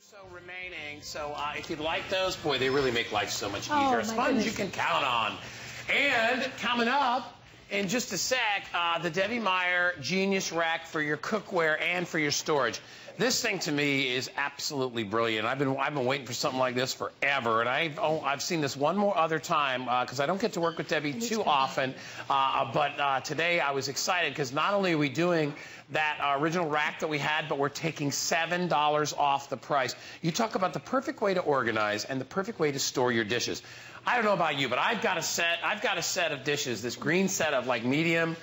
So remaining. So if you'd like those, boy, they really make life so much easier. Sponge you can count on. And coming up in just a sec, the Debbie Meyer GeniusRack for your cookware and for your storage. This thing to me is absolutely brilliant. I've been waiting for something like this forever, and I've seen this one more other time because I don't get to work with Debbie too often. But today I was excited because not only are we doing that original rack that we had, but we're taking $7 off the price. You talk about the perfect way to organize and the perfect way to store your dishes. I don't know about you, but I've got a set of dishes, this green set of like medium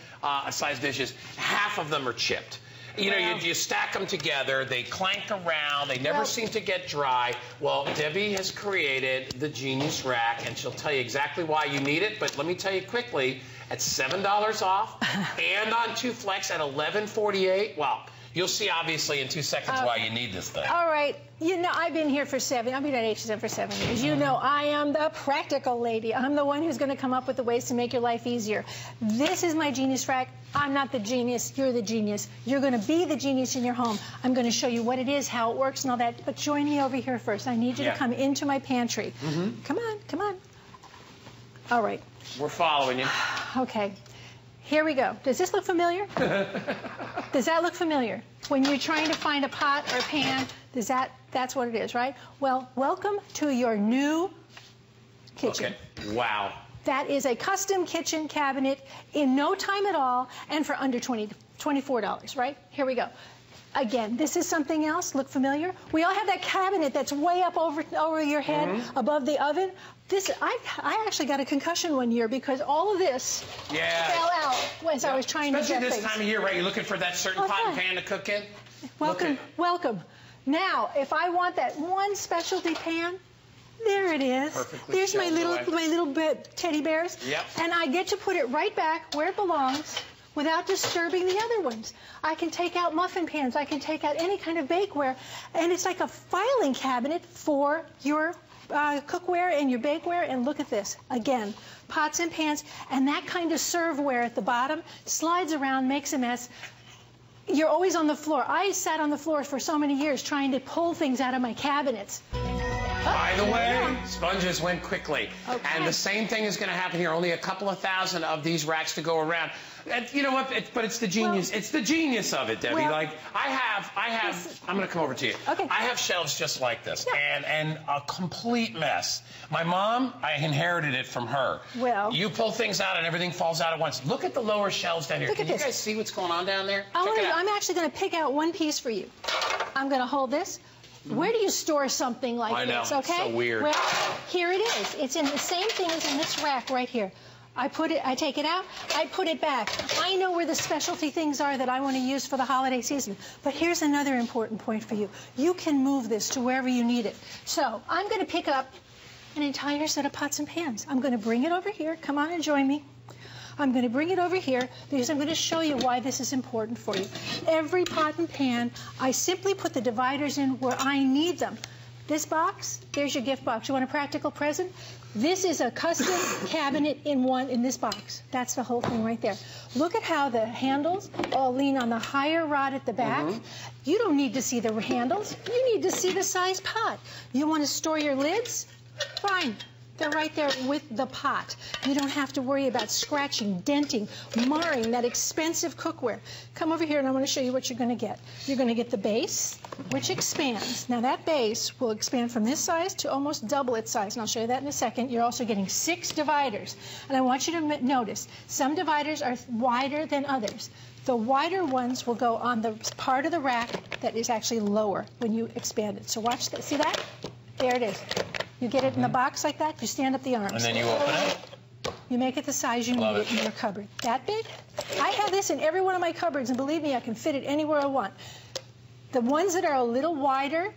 sized dishes. Half of them are chipped. You know, you stack them together, they clank around, they never seem to get dry. Well, Debbie has created the GeniusRack, and she'll tell you exactly why you need it, but let me tell you quickly, at $7 off, and on 2 Flex at $11.48, well, you'll see obviously in 2 seconds why you need this thing. All right. You know, I've been here for I've been at HSN for 7 years. You know, I am the practical lady. I'm the one who's going to come up with the ways to make your life easier. This is my GeniusRack. I'm not the genius. You're the genius. You're going to be the genius in your home. I'm going to show you what it is, how it works, and all that. But join me over here first. I need you to come into my pantry. Come on, come on. All right. We're following you. Okay. Here we go. Does this look familiar? Does that look familiar? When you're trying to find a pot or a pan, that's what it is, right? Well, welcome to your new kitchen. Okay. Wow. That is a custom kitchen cabinet in no time at all and for under $24, right? Here we go. Again, this is something else. Look familiar? We all have that cabinet that's way up over your head above the oven. I actually got a concussion one year because all of this fell out as I was trying to get things. Especially this time of year, right? You're looking for that certain pot and pan to cook in. Welcome, welcome. Now, if I want that one specialty pan, there it is. Perfectly. There's my little teddy bears. Yep. And I get to put it right back where it belongs without disturbing the other ones. I can take out muffin pans. I can take out any kind of bakeware. And it's like a filing cabinet for your cookware and your bakeware. And look at this. Again, pots and pans. And that kind of serveware at the bottom slides around, makes a mess. You're always on the floor. I sat on the floor for so many years trying to pull things out of my cabinets. By the way, sponges went quickly. Okay. And the same thing is going to happen here. Only a couple of thousand of these racks to go around. And you know what? But it's the genius. It's the genius of it, Debbie. Like I have. I'm going to come over to you. Okay. I have shelves just like this, and a complete mess. My mom, I inherited it from her. Well, you pull things out and everything falls out at once. Look at the lower shelves down here. Can you guys see what's going on down there? I'm actually going to pick out one piece for you. I'm going to hold this. Where do you store something like this? Okay. It's so weird. Well, here it is. It's in the same thing as in this rack right here. I take it out, I put it back. I know where the specialty things are that I want to use for the holiday season. But here's another important point for you. You can move this to wherever you need it. So I'm going to pick up an entire set of pots and pans. I'm going to bring it over here. Come on and join me. I'm going to bring it over here because I'm going to show you why this is important for you. Every pot and pan, I simply put the dividers in where I need them. This box, there's your gift box. You want a practical present? This is a custom cabinet in this box. That's the whole thing right there. Look at how the handles all lean on the higher rod at the back. You don't need to see the handles. You need to see the size pot. You want to store your lids? Fine. They're right there with the pot. You don't have to worry about scratching, denting, marring that expensive cookware. Come over here and I want to show you what you're going to get. You're going to get the base, which expands. Now that base will expand from this size to almost double its size, and I'll show you that in a second. You're also getting 6 dividers. And I want you to notice, some dividers are wider than others. The wider ones will go on the part of the rack that is actually lower when you expand it. So watch that. See that? There it is. You get it in the box like that, you stand up the arms. And then you open it? You make it the size you need it in your cupboard. That big? I have this in every one of my cupboards, and believe me, I can fit it anywhere I want. The ones that are a little wider,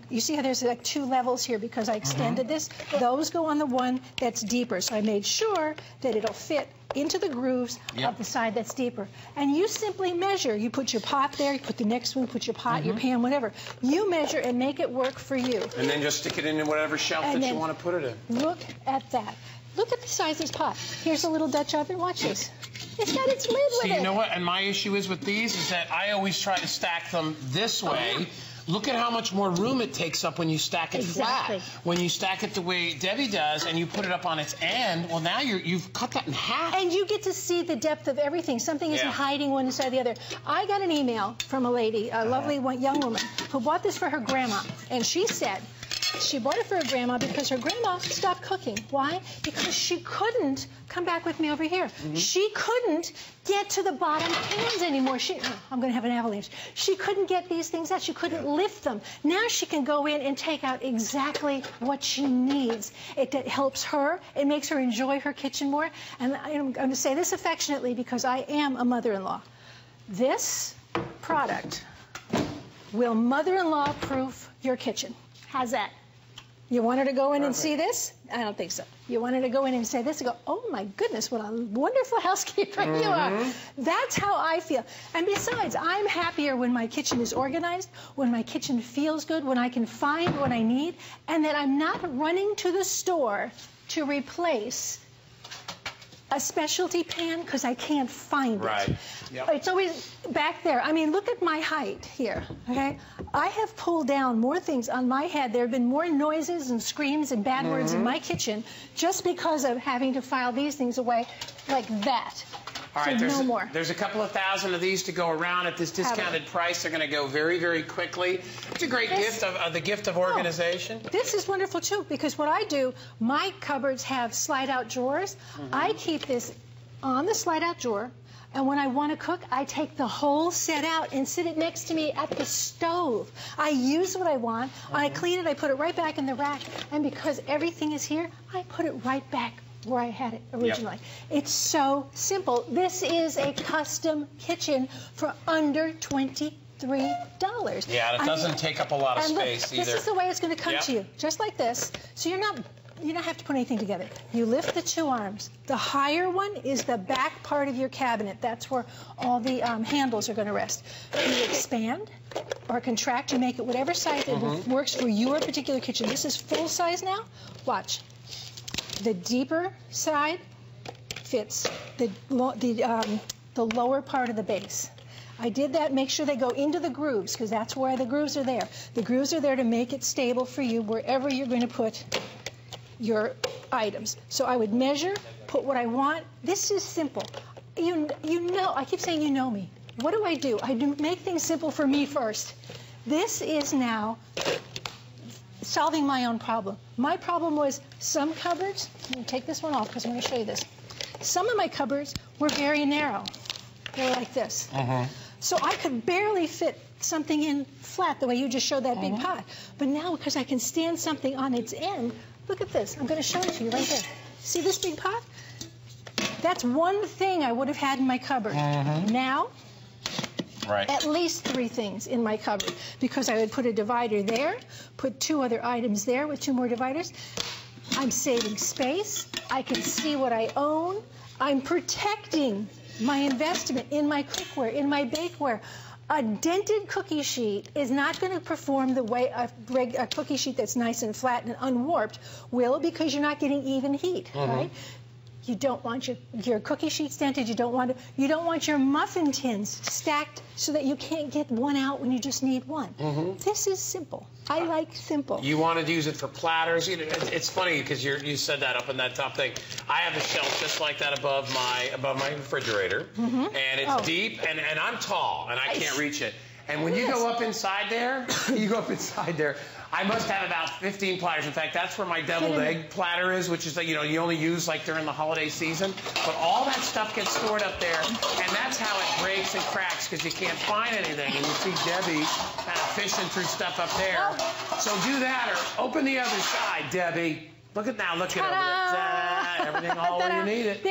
you see how there's like 2 levels here because I extended this? Those go on the one that's deeper. So I made sure that it'll fit into the grooves of the side that's deeper. And you simply measure. You put your pot there, you put the next one, put your pot, your pan, whatever. You measure and make it work for you. And then just stick it in whatever shelf that you want to put it in. Look at that. Look at the size of this pot. Here's a little Dutch oven. Watch this. It's got its lid with it. See, you know what? And my issue is with these is that I always try to stack them this way. look at how much more room it takes up when you stack it Exactly. flat. When you stack it the way Debbie does and you put it up on its end, well, now you've cut that in half. And you get to see the depth of everything. Something isn't hiding one inside the other. I got an email from a lady, a lovely young woman, who bought this for her grandma. And she said she bought it for her grandma because her grandma stopped cooking. Why? Because she couldn't, come back with me over here, she couldn't get to the bottom pans anymore. I'm going to have an avalanche. She couldn't get these things out. She couldn't lift them. Now she can go in and take out exactly what she needs. It helps her. It makes her enjoy her kitchen more. And I'm going to say this affectionately because I am a mother-in-law. This product will mother-in-law proof your kitchen. How's that? You want her to go in and see this? I don't think so. You want her to go in and say this and go, oh my goodness, what a wonderful housekeeper you are. That's how I feel. And besides, I'm happier when my kitchen is organized, when my kitchen feels good, when I can find what I need, and that I'm not running to the store to replace a specialty pan because I can't find it. Right. Yep. It's always back there. I mean, look at my height here, okay? I have pulled down more things on my head. There have been more noises and screams and bad words in my kitchen just because of having to file these things away like that. All right, so no more. There's a couple of thousand of these to go around at this discounted price. They're going to go very, very quickly. It's a great gift of the gift of organization. This is wonderful too because what I do, my cupboards have slide-out drawers. I keep this on the slide-out drawer, and when I want to cook, I take the whole set out and sit it next to me at the stove. I use what I want. I clean it. I put it right back in the rack, and because everything is here, I put it right back where I had it originally. It's so simple. This is a custom kitchen for under $23. Yeah, it doesn't take up a lot of space either. This is the way it's going to come to you, just like this. So you don't have to put anything together. You lift the two arms. The higher one is the back part of your cabinet. That's where all the handles are going to rest. You expand or contract. You make it whatever size it works for your particular kitchen. This is full size now. Watch. The deeper side fits the lower part of the base. I did that. Make sure they go into the grooves because that's why the grooves are there. The grooves are there to make it stable for you wherever you're going to put your items. So I would measure, put what I want. This is simple. You know, I keep saying you know me. What do? I do make things simple for me first. This is now solving my own problem. My problem was some cupboards, let me take this one off because I'm going to show you this. Some of my cupboards were very narrow. They were like this. So I could barely fit something in flat the way you just showed that big pot. But now because I can stand something on its end, look at this. I'm going to show it to you right there. See this big pot? That's one thing I would have had in my cupboard. Now, at least 3 things in my cupboard because I would put a divider there, put 2 other items there with 2 more dividers. I'm saving space. I can see what I own. I'm protecting my investment in my cookware, in my bakeware. A dented cookie sheet is not going to perform the way a cookie sheet that's nice and flat and unwarped will because you're not getting even heat, right? You don't want your cookie sheets dented. You don't want your muffin tins stacked so that you can't get one out when you just need one. This is simple. I like simple. You want to use it for platters. It's funny because you said that up in that top thing. I have a shelf just like that above my refrigerator, and it's deep, and I'm tall, and I can't reach it. And when you go up inside there, I must have about 15 platters. In fact, that's where my deviled egg platter is, which is, you only use like during the holiday season. But all that stuff gets stored up there, and that's how it breaks and cracks because you can't find anything. And you see Debbie kind of fishing through stuff up there. So do that or open the other side, Debbie. Look at now. Look at over there. Everything all where you need it.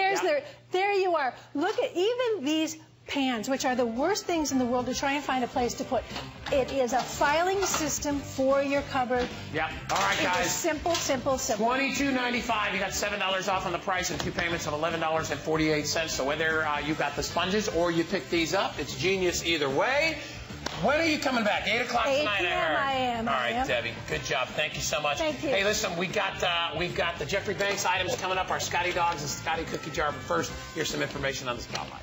There you are. Look at even these pans, which are the worst things in the world to try and find a place to put. It is a filing system for your cupboard. Yep. All right, guys. Simple, simple, simple. $22.95. You got $7 off on the price and 2 payments of $11.48. So whether you got the sponges or you pick these up, it's genius either way. When are you coming back? 8 o'clock tonight, I heard. I am. All right, Debbie. Good job. Thank you so much. Thank you. Hey, listen, we've got the Jeffrey Banks items coming up, our Scotty Dogs and Scotty Cookie Jar. But first, here's some information on the Spotlight.